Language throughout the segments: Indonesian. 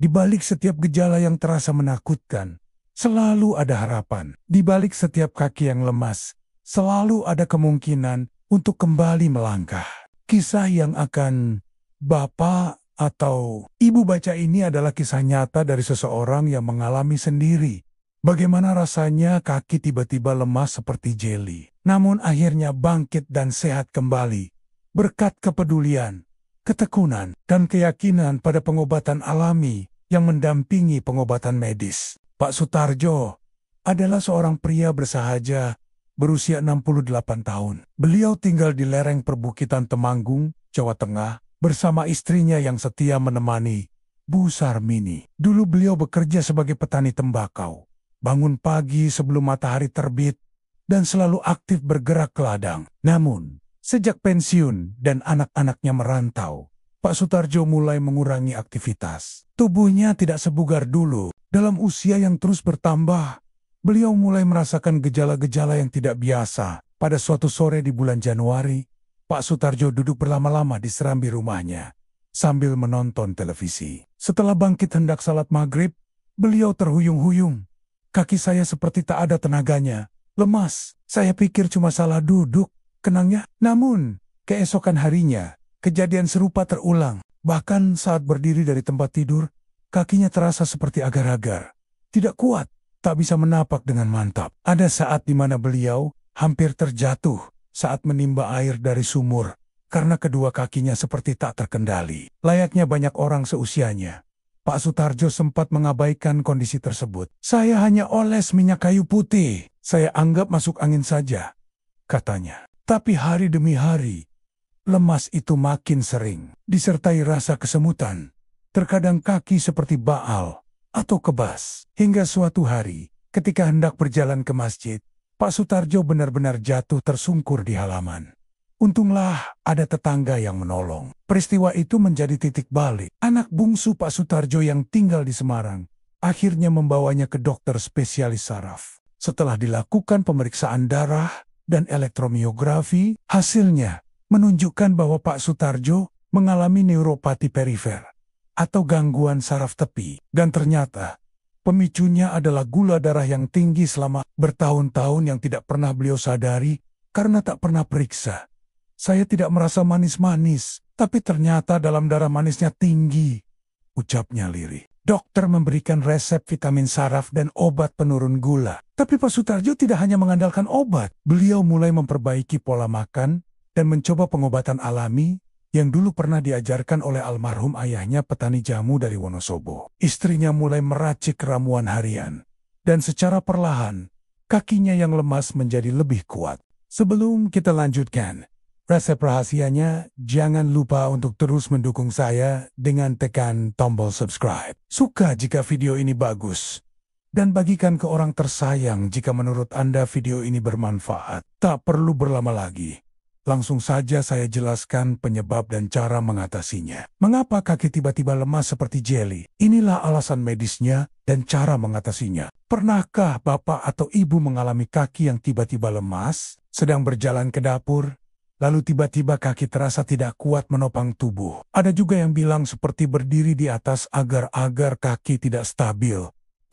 Di balik setiap gejala yang terasa menakutkan, selalu ada harapan. Di balik setiap kaki yang lemas, selalu ada kemungkinan untuk kembali melangkah. Kisah yang akan Bapak atau Ibu baca ini adalah kisah nyata dari seseorang yang mengalami sendiri bagaimana rasanya kaki tiba-tiba lemas seperti jeli, namun akhirnya bangkit dan sehat kembali berkat kepedulian, ketekunan, dan keyakinan pada pengobatan alami yang mendampingi pengobatan medis. Pak Sutarjo adalah seorang pria bersahaja berusia 68 tahun. Beliau tinggal di lereng perbukitan Temanggung, Jawa Tengah, bersama istrinya yang setia menemani, Bu Sarmini. Dulu beliau bekerja sebagai petani tembakau, bangun pagi sebelum matahari terbit, dan selalu aktif bergerak ke ladang. Namun, sejak pensiun dan anak-anaknya merantau, Pak Sutarjo mulai mengurangi aktivitas. Tubuhnya tidak sebugar dulu. Dalam usia yang terus bertambah, beliau mulai merasakan gejala-gejala yang tidak biasa. Pada suatu sore di bulan Januari, Pak Sutarjo duduk berlama-lama di serambi rumahnya sambil menonton televisi. Setelah bangkit hendak salat maghrib, beliau terhuyung-huyung. Kaki saya seperti tak ada tenaganya, lemas. Saya pikir cuma salah duduk, kenangnya. Namun, keesokan harinya, kejadian serupa terulang. Bahkan saat berdiri dari tempat tidur, kakinya terasa seperti agar-agar. Tidak kuat, tak bisa menapak dengan mantap. Ada saat di mana beliau hampir terjatuh saat menimba air dari sumur karena kedua kakinya seperti tak terkendali. Layaknya banyak orang seusianya, Pak Sutarjo sempat mengabaikan kondisi tersebut. Saya hanya oles minyak kayu putih. Saya anggap masuk angin saja, katanya. Tapi hari demi hari, lemas itu makin sering, disertai rasa kesemutan. Terkadang kaki seperti baal atau kebas. Hingga suatu hari, ketika hendak berjalan ke masjid, Pak Sutarjo benar-benar jatuh tersungkur di halaman. Untunglah ada tetangga yang menolong. Peristiwa itu menjadi titik balik. Anak bungsu Pak Sutarjo yang tinggal di Semarang akhirnya membawanya ke dokter spesialis saraf. Setelah dilakukan pemeriksaan darah dan elektromiografi, hasilnya menunjukkan bahwa Pak Sutarjo mengalami neuropati perifer atau gangguan saraf tepi. Dan ternyata pemicunya adalah gula darah yang tinggi selama bertahun-tahun yang tidak pernah beliau sadari karena tak pernah periksa. Saya tidak merasa manis-manis, tapi ternyata dalam darah manisnya tinggi, ucapnya lirih. Dokter memberikan resep vitamin saraf dan obat penurun gula. Tapi Pak Sutarjo tidak hanya mengandalkan obat. Beliau mulai memperbaiki pola makan dan mencoba pengobatan alami yang dulu pernah diajarkan oleh almarhum ayahnya petani jamu dari Wonosobo. Istrinya mulai meracik ramuan harian, dan secara perlahan, kakinya yang lemas menjadi lebih kuat. Sebelum kita lanjutkan resep rahasianya, jangan lupa untuk terus mendukung saya dengan tekan tombol subscribe. Suka jika video ini bagus, dan bagikan ke orang tersayang jika menurut Anda video ini bermanfaat. Tak perlu berlama lagi. Langsung saja saya jelaskan penyebab dan cara mengatasinya. Mengapa kaki tiba-tiba lemas seperti jeli? Inilah alasan medisnya dan cara mengatasinya. Pernahkah Bapak atau Ibu mengalami kaki yang tiba-tiba lemas, sedang berjalan ke dapur, lalu tiba-tiba kaki terasa tidak kuat menopang tubuh? Ada juga yang bilang seperti berdiri di atas agar-agar kaki tidak stabil,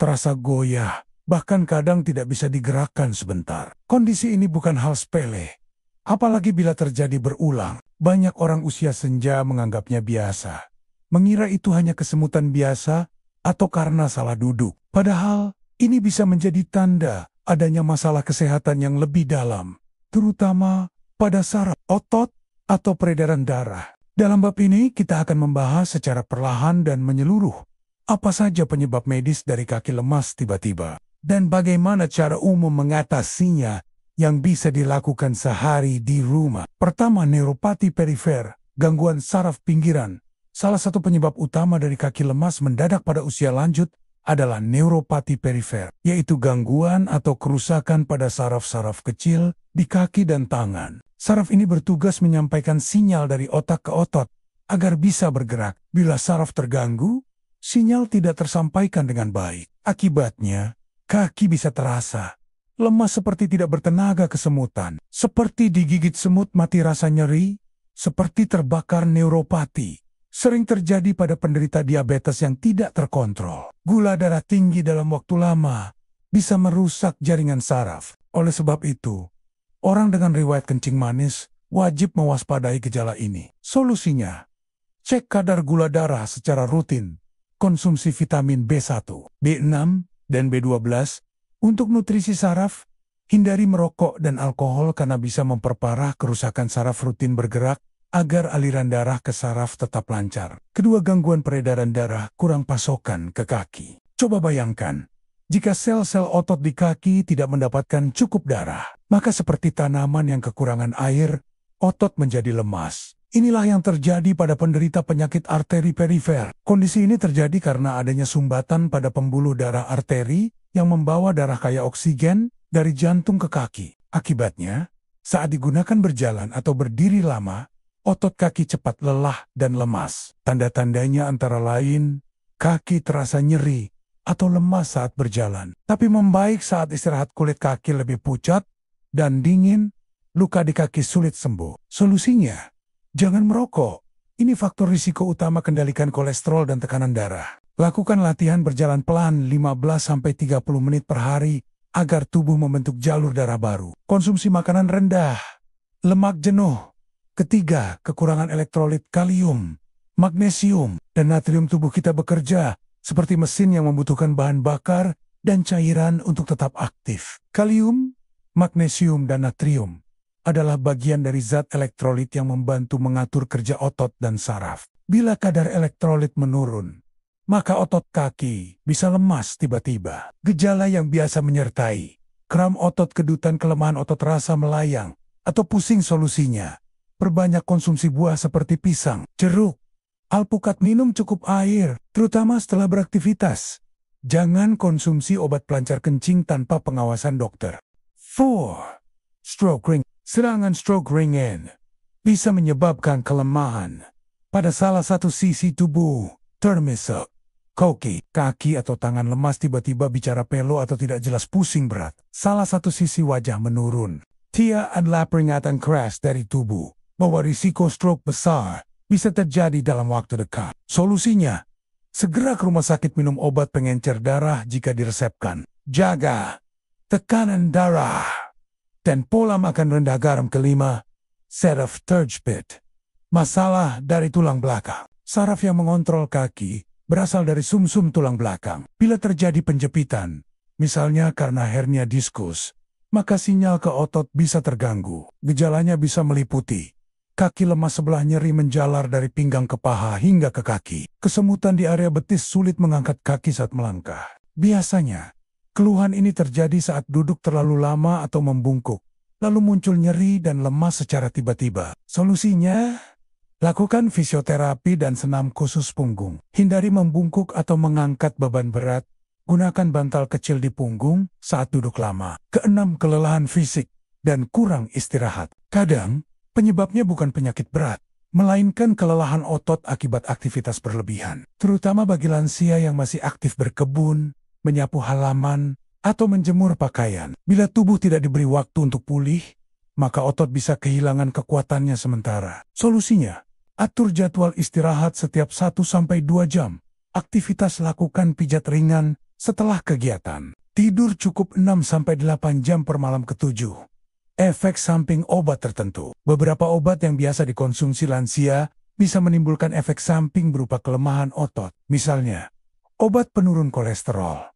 terasa goyah, bahkan kadang tidak bisa digerakkan sebentar. Kondisi ini bukan hal sepele. Apalagi bila terjadi berulang. Banyak orang usia senja menganggapnya biasa, mengira itu hanya kesemutan biasa atau karena salah duduk. Padahal ini bisa menjadi tanda adanya masalah kesehatan yang lebih dalam, terutama pada saraf, otot, atau peredaran darah. Dalam bab ini kita akan membahas secara perlahan dan menyeluruh apa saja penyebab medis dari kaki lemas tiba-tiba dan bagaimana cara umum mengatasinya yang bisa dilakukan sehari di rumah. Pertama, neuropati perifer, gangguan saraf pinggiran. Salah satu penyebab utama dari kaki lemas mendadak pada usia lanjut adalah neuropati perifer, yaitu gangguan atau kerusakan pada saraf-saraf kecil di kaki dan tangan. Saraf ini bertugas menyampaikan sinyal dari otak ke otot agar bisa bergerak. Bila saraf terganggu, sinyal tidak tersampaikan dengan baik. Akibatnya, kaki bisa terasa lemas seperti tidak bertenaga, kesemutan, seperti digigit semut mati rasa nyeri, seperti terbakar neuropati. Sering terjadi pada penderita diabetes yang tidak terkontrol. Gula darah tinggi dalam waktu lama bisa merusak jaringan saraf. Oleh sebab itu, orang dengan riwayat kencing manis wajib mewaspadai gejala ini. Solusinya, cek kadar gula darah secara rutin, konsumsi vitamin B1, B6, dan B12. Untuk nutrisi saraf, hindari merokok dan alkohol karena bisa memperparah kerusakan saraf. Rutin bergerak agar aliran darah ke saraf tetap lancar. Kedua, gangguan peredaran darah, kurang pasokan ke kaki. Coba bayangkan, jika sel-sel otot di kaki tidak mendapatkan cukup darah, maka seperti tanaman yang kekurangan air, otot menjadi lemas. Inilah yang terjadi pada penderita penyakit arteri perifer. Kondisi ini terjadi karena adanya sumbatan pada pembuluh darah arteri yang membawa darah kaya oksigen dari jantung ke kaki. Akibatnya, saat digunakan berjalan atau berdiri lama, otot kaki cepat lelah dan lemas. Tanda-tandanya antara lain, kaki terasa nyeri atau lemas saat berjalan, tapi membaik saat istirahat. Kulit kaki lebih pucat dan dingin, luka di kaki sulit sembuh. Solusinya, jangan merokok. Ini faktor risiko utama. Kendalikan kolesterol dan tekanan darah. Lakukan latihan berjalan pelan 15-30 menit per hari agar tubuh membentuk jalur darah baru. Konsumsi makanan rendah, lemak jenuh. Ketiga, kekurangan elektrolit kalium, magnesium, dan natrium. Tubuh kita bekerja seperti mesin yang membutuhkan bahan bakar dan cairan untuk tetap aktif. Kalium, magnesium, dan natrium adalah bagian dari zat elektrolit yang membantu mengatur kerja otot dan saraf. Bila kadar elektrolit menurun, maka otot kaki bisa lemas tiba-tiba. Gejala yang biasa menyertai kram otot, kedutan, kelemahan otot, rasa melayang, atau pusing. Solusinya, perbanyak konsumsi buah seperti pisang, jeruk, alpukat. Minum cukup air, terutama setelah beraktivitas. Jangan konsumsi obat pelancar kencing tanpa pengawasan dokter. 4. Stroke ring. Serangan stroke ringan bisa menyebabkan kelemahan pada salah satu sisi tubuh, termasuk kaki atau tangan lemas, tiba-tiba bicara pelo atau tidak jelas, pusing berat. Salah satu sisi wajah menurun. Tia adalah peringatan keras dari tubuh bahwa risiko stroke besar bisa terjadi dalam waktu dekat. Solusinya, segera ke rumah sakit. Minum obat pengencer darah jika diresepkan. Jaga tekanan darah dan pola makan rendah garam. Kelima, saraf terjepit. Masalah dari tulang belakang. Saraf yang mengontrol kaki berasal dari sumsum tulang belakang. Bila terjadi penjepitan, misalnya karena hernia diskus, maka sinyal ke otot bisa terganggu. Gejalanya bisa meliputi kaki lemas sebelah, nyeri menjalar dari pinggang ke paha hingga ke kaki. Kesemutan di area betis, sulit mengangkat kaki saat melangkah. Biasanya, keluhan ini terjadi saat duduk terlalu lama atau membungkuk, lalu muncul nyeri dan lemas secara tiba-tiba. Solusinya, lakukan fisioterapi dan senam khusus punggung. Hindari membungkuk atau mengangkat beban berat. Gunakan bantal kecil di punggung saat duduk lama. Keenam, kelelahan fisik dan kurang istirahat. Kadang, penyebabnya bukan penyakit berat, melainkan kelelahan otot akibat aktivitas berlebihan. Terutama bagi lansia yang masih aktif berkebun, menyapu halaman, atau menjemur pakaian. Bila tubuh tidak diberi waktu untuk pulih, maka otot bisa kehilangan kekuatannya sementara. Solusinya, atur jadwal istirahat setiap 1-2 jam. Aktivitas, lakukan pijat ringan setelah kegiatan. Tidur cukup 6-8 jam per malam. Ketujuh, efek samping obat tertentu. Beberapa obat yang biasa dikonsumsi lansia bisa menimbulkan efek samping berupa kelemahan otot. Misalnya, obat penurun kolesterol,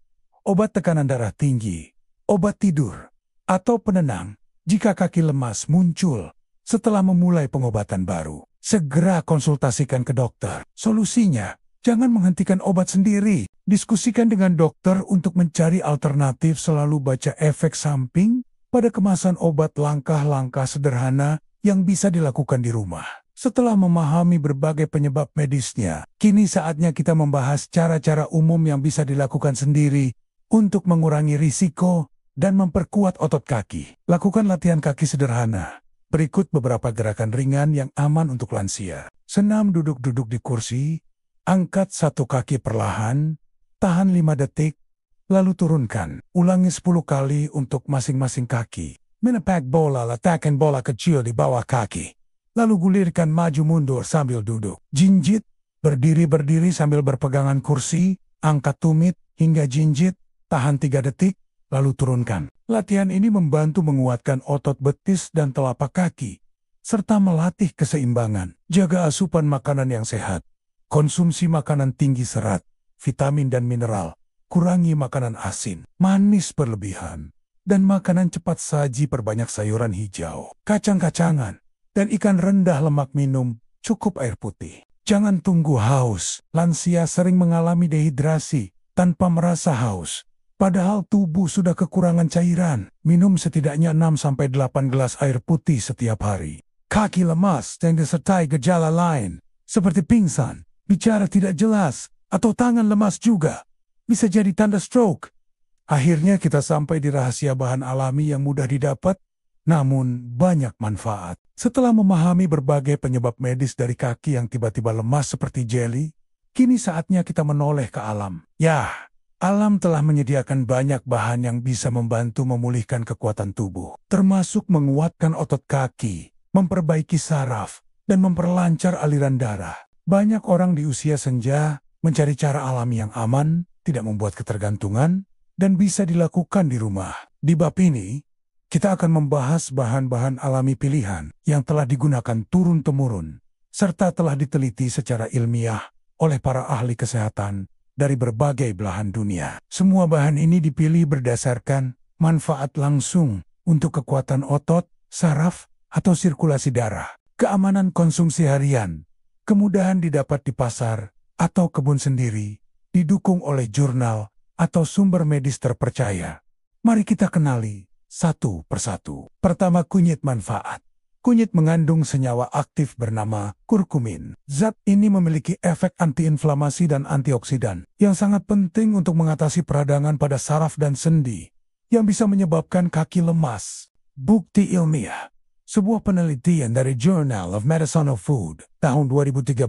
obat tekanan darah tinggi, obat tidur, atau penenang. Jika kaki lemas muncul setelah memulai pengobatan baru, segera konsultasikan ke dokter. Solusinya, jangan menghentikan obat sendiri. Diskusikan dengan dokter untuk mencari alternatif. Selalu baca efek samping pada kemasan obat. Langkah-langkah sederhana yang bisa dilakukan di rumah. Setelah memahami berbagai penyebab medisnya, kini saatnya kita membahas cara-cara umum yang bisa dilakukan sendiri untuk mengurangi risiko dan memperkuat otot kaki. Lakukan latihan kaki sederhana. Berikut beberapa gerakan ringan yang aman untuk lansia. Senam duduk-duduk di kursi. Angkat satu kaki perlahan, tahan 5 detik, lalu turunkan. Ulangi 10 kali untuk masing-masing kaki. Menepak bola, letakkan bola kecil di bawah kaki. Lalu gulirkan maju mundur sambil duduk. Jinjit Berdiri-berdiri sambil berpegangan kursi, angkat tumit, hingga jinjit, tahan 3 detik, lalu turunkan. Latihan ini membantu menguatkan otot betis dan telapak kaki, serta melatih keseimbangan. Jaga asupan makanan yang sehat. Konsumsi makanan tinggi serat, vitamin dan mineral. Kurangi makanan asin, manis berlebihan, dan makanan cepat saji. Perbanyak sayuran hijau, kacang-kacangan, dan ikan rendah lemak. Minum cukup air putih. Jangan tunggu haus. Lansia sering mengalami dehidrasi tanpa merasa haus, padahal tubuh sudah kekurangan cairan. Minum setidaknya 6-8 gelas air putih setiap hari. Kaki lemas yang disertai gejala lain, seperti pingsan, bicara tidak jelas, atau tangan lemas juga bisa jadi tanda stroke. Akhirnya kita sampai di rahasia bahan alami yang mudah didapat, namun banyak manfaat. Setelah memahami berbagai penyebab medis dari kaki yang tiba-tiba lemas seperti jeli, kini saatnya kita menoleh ke alam. Ya, alam telah menyediakan banyak bahan yang bisa membantu memulihkan kekuatan tubuh, termasuk menguatkan otot kaki, memperbaiki saraf, dan memperlancar aliran darah. Banyak orang di usia senja mencari cara alami yang aman, tidak membuat ketergantungan, dan bisa dilakukan di rumah. Di bab ini, kita akan membahas bahan-bahan alami pilihan yang telah digunakan turun-temurun, serta telah diteliti secara ilmiah oleh para ahli kesehatan dari berbagai belahan dunia. Semua bahan ini dipilih berdasarkan manfaat langsung untuk kekuatan otot, saraf, atau sirkulasi darah, keamanan konsumsi harian, kemudahan didapat di pasar atau kebun sendiri, didukung oleh jurnal atau sumber medis terpercaya. Mari kita kenali satu persatu. Pertama, kunyit manfaat. Kunyit mengandung senyawa aktif bernama kurkumin. Zat ini memiliki efek antiinflamasi dan antioksidan yang sangat penting untuk mengatasi peradangan pada saraf dan sendi yang bisa menyebabkan kaki lemas. Bukti ilmiah. Sebuah penelitian dari Journal of Medicinal Food tahun 2013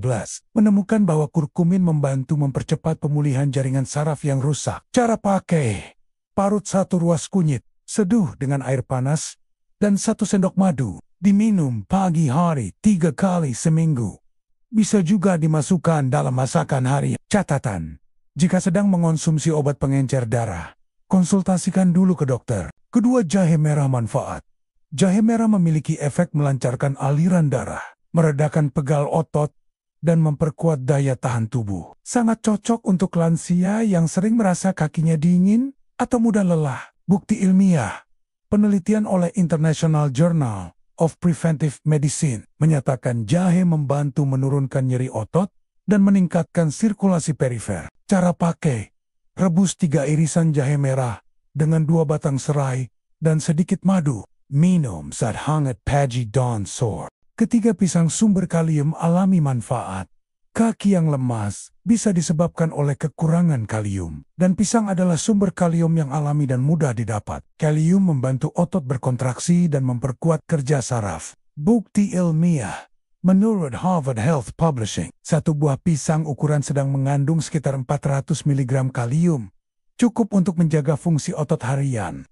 menemukan bahwa kurkumin membantu mempercepat pemulihan jaringan saraf yang rusak. Cara pakai: parut 1 ruas kunyit, seduh dengan air panas, dan 1 sendok madu. Diminum pagi hari 3 kali seminggu. Bisa juga dimasukkan dalam masakan harian. Catatan: jika sedang mengonsumsi obat pengencer darah, konsultasikan dulu ke dokter. Kedua, jahe merah manfaat. Jahe merah memiliki efek melancarkan aliran darah, meredakan pegal otot, dan memperkuat daya tahan tubuh. Sangat cocok untuk lansia yang sering merasa kakinya dingin atau mudah lelah. Bukti ilmiah. Penelitian oleh International Journal of Preventive Medicine menyatakan jahe membantu menurunkan nyeri otot dan meningkatkan sirkulasi perifer. Cara pakai: rebus 3 irisan jahe merah dengan 2 batang serai dan sedikit madu. Minum saat hangat pagi dawn sore. Ketiga, pisang sumber kalium alami manfaat. Kaki yang lemas bisa disebabkan oleh kekurangan kalium, dan pisang adalah sumber kalium yang alami dan mudah didapat. Kalium membantu otot berkontraksi dan memperkuat kerja saraf. Bukti ilmiah. Menurut Harvard Health Publishing, 1 buah pisang ukuran sedang mengandung sekitar 400 mg kalium, cukup untuk menjaga fungsi otot harian.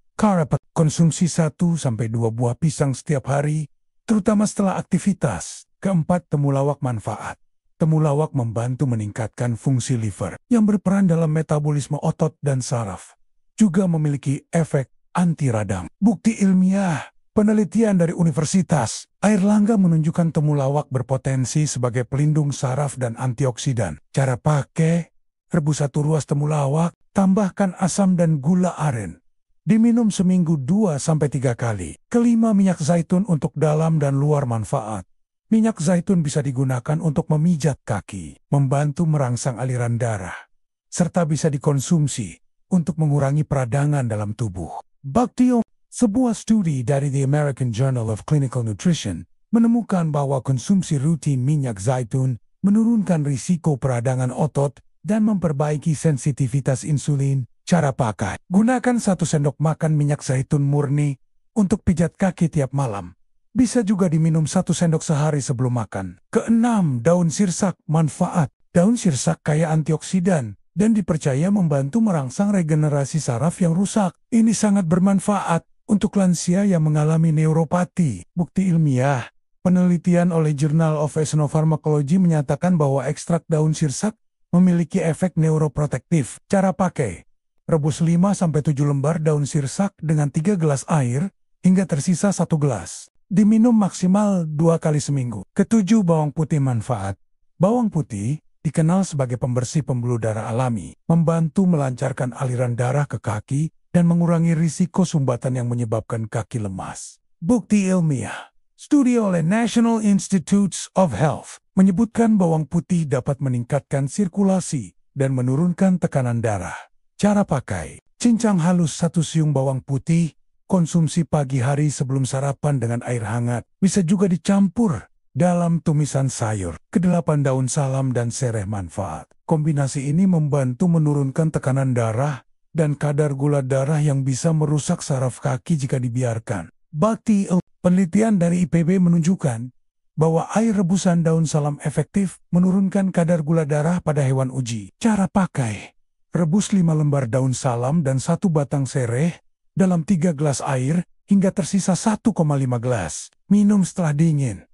Konsumsi 1-2 buah pisang setiap hari, terutama setelah aktivitas. Keempat, temulawak manfaat. Temulawak membantu meningkatkan fungsi liver yang berperan dalam metabolisme otot dan saraf. Juga memiliki efek anti radang. Bukti ilmiah. Penelitian dari Universitas Airlangga menunjukkan temulawak berpotensi sebagai pelindung saraf dan antioksidan. Cara pakai: rebus 1 ruas temulawak, tambahkan asam dan gula aren. Diminum seminggu 2-3 kali. Kelima, minyak zaitun untuk dalam dan luar manfaat. Minyak zaitun bisa digunakan untuk memijat kaki, membantu merangsang aliran darah, serta bisa dikonsumsi untuk mengurangi peradangan dalam tubuh. Baktium. Sebuah studi dari The American Journal of Clinical Nutrition menemukan bahwa konsumsi rutin minyak zaitun menurunkan risiko peradangan otot dan memperbaiki sensitivitas insulin. Cara pakai: gunakan 1 sendok makan minyak zaitun murni untuk pijat kaki tiap malam. Bisa juga diminum 1 sendok sehari sebelum makan. Keenam, daun sirsak manfaat. Daun sirsak kaya antioksidan dan dipercaya membantu merangsang regenerasi saraf yang rusak. Ini sangat bermanfaat untuk lansia yang mengalami neuropati. Bukti ilmiah. Penelitian oleh Journal of Ethnopharmacology menyatakan bahwa ekstrak daun sirsak memiliki efek neuroprotektif. Cara pakai: rebus 5-7 lembar daun sirsak dengan 3 gelas air hingga tersisa 1 gelas. Diminum maksimal 2 kali seminggu. Ketujuh, bawang putih manfaat. Bawang putih dikenal sebagai pembersih pembuluh darah alami, membantu melancarkan aliran darah ke kaki dan mengurangi risiko sumbatan yang menyebabkan kaki lemas. Bukti ilmiah. Studi oleh National Institutes of Health menyebutkan bawang putih dapat meningkatkan sirkulasi dan menurunkan tekanan darah. Cara pakai: cincang halus 1 siung bawang putih, konsumsi pagi hari sebelum sarapan dengan air hangat. Bisa juga dicampur dalam tumisan sayur. Ke-8, daun salam dan sereh manfaat. Kombinasi ini membantu menurunkan tekanan darah dan kadar gula darah yang bisa merusak saraf kaki jika dibiarkan. Bakti. Penelitian dari IPB menunjukkan bahwa air rebusan daun salam efektif menurunkan kadar gula darah pada hewan uji. Cara pakai: rebus 5 lembar daun salam dan 1 batang sereh dalam 3 gelas air hingga tersisa 1,5 gelas. Minum setelah dingin.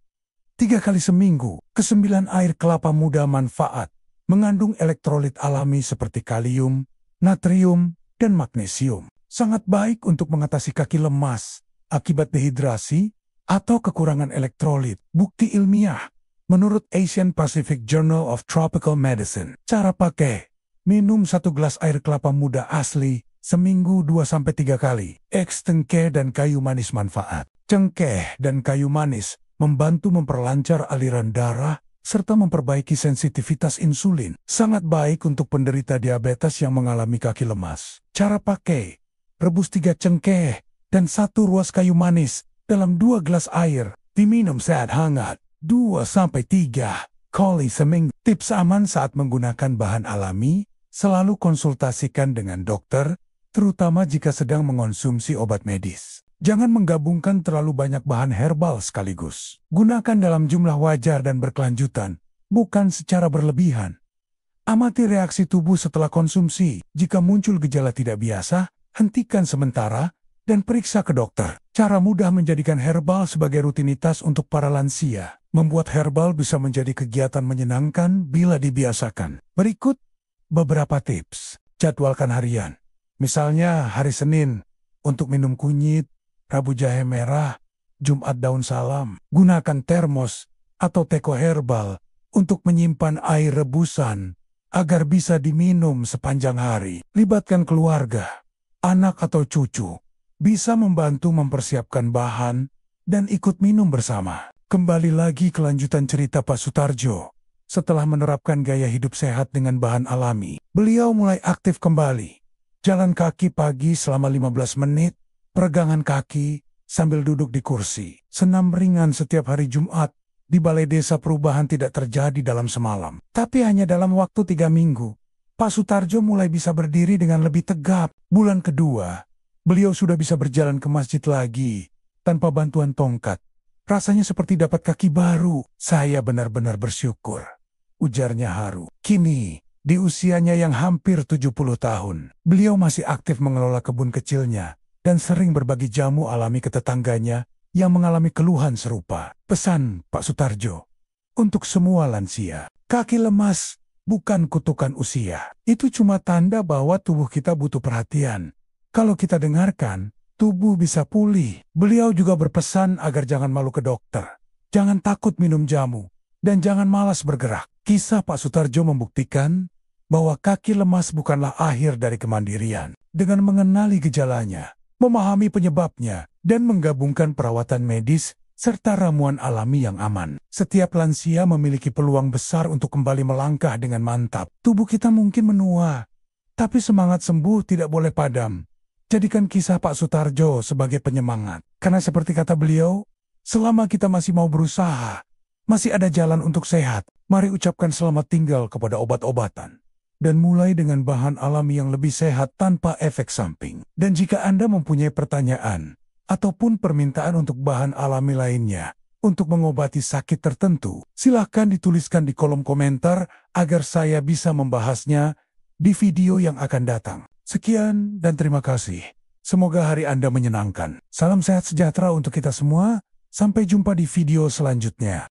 3 kali seminggu. Ke-9, air kelapa muda manfaat. Mengandung elektrolit alami seperti kalium, natrium, dan magnesium. Sangat baik untuk mengatasi kaki lemas akibat dehidrasi atau kekurangan elektrolit. Bukti ilmiah menurut Asian Pacific Journal of Tropical Medicine. Cara pakai: minum 1 gelas air kelapa muda asli seminggu 2-3 kali. Cengkeh dan kayu manis manfaat. Cengkeh dan kayu manis membantu memperlancar aliran darah serta memperbaiki sensitivitas insulin. Sangat baik untuk penderita diabetes yang mengalami kaki lemas. Cara pakai: rebus 3 cengkeh dan 1 ruas kayu manis dalam 2 gelas air. Diminum saat hangat 2-3 kali seminggu. Tips aman saat menggunakan bahan alami: selalu konsultasikan dengan dokter, terutama jika sedang mengonsumsi obat medis. Jangan menggabungkan terlalu banyak bahan herbal sekaligus. Gunakan dalam jumlah wajar dan berkelanjutan, bukan secara berlebihan. Amati reaksi tubuh setelah konsumsi. Jika muncul gejala tidak biasa, hentikan sementara dan periksa ke dokter. Cara mudah menjadikan herbal sebagai rutinitas untuk para lansia. Membuat herbal bisa menjadi kegiatan menyenangkan bila dibiasakan. Berikut beberapa tips. Jadwalkan harian. Misalnya hari Senin untuk minum kunyit, Rabu jahe merah, Jumat daun salam. Gunakan termos atau teko herbal untuk menyimpan air rebusan agar bisa diminum sepanjang hari. Libatkan keluarga, anak atau cucu. Bisa membantu mempersiapkan bahan dan ikut minum bersama. Kembali lagi ke lanjutan cerita Pak Sutarjo. Setelah menerapkan gaya hidup sehat dengan bahan alami, beliau mulai aktif kembali. Jalan kaki pagi selama 15 menit, peregangan kaki sambil duduk di kursi. Senam ringan setiap hari Jumat di Balai Desa Perubahan tidak terjadi dalam semalam, tapi hanya dalam waktu 3 minggu. Pak Sutarjo mulai bisa berdiri dengan lebih tegap. Bulan kedua, beliau sudah bisa berjalan ke masjid lagi, tanpa bantuan tongkat. Rasanya seperti dapat kaki baru. Saya benar-benar bersyukur, ujarnya haru. Kini, di usianya yang hampir 70 tahun, beliau masih aktif mengelola kebun kecilnya dan sering berbagi jamu alami ke tetangganya yang mengalami keluhan serupa. Pesan Pak Sutarjo untuk semua lansia: kaki lemas bukan kutukan usia. Itu cuma tanda bahwa tubuh kita butuh perhatian. Kalau kita dengarkan, tubuh bisa pulih. Beliau juga berpesan agar jangan malu ke dokter, jangan takut minum jamu, dan jangan malas bergerak. Kisah Pak Sutarjo membuktikan bahwa kaki lemas bukanlah akhir dari kemandirian. Dengan mengenali gejalanya, memahami penyebabnya, dan menggabungkan perawatan medis serta ramuan alami yang aman, setiap lansia memiliki peluang besar untuk kembali melangkah dengan mantap. Tubuh kita mungkin menua, tapi semangat sembuh tidak boleh padam. Jadikan kisah Pak Sutarjo sebagai penyemangat. Karena seperti kata beliau, selama kita masih mau berusaha, masih ada jalan untuk sehat. Mari ucapkan selamat tinggal kepada obat-obatan. Dan mulai dengan bahan alami yang lebih sehat tanpa efek samping. Dan jika Anda mempunyai pertanyaan ataupun permintaan untuk bahan alami lainnya untuk mengobati sakit tertentu, silahkan dituliskan di kolom komentar agar saya bisa membahasnya di video yang akan datang. Sekian dan terima kasih. Semoga hari Anda menyenangkan. Salam sehat sejahtera untuk kita semua. Sampai jumpa di video selanjutnya.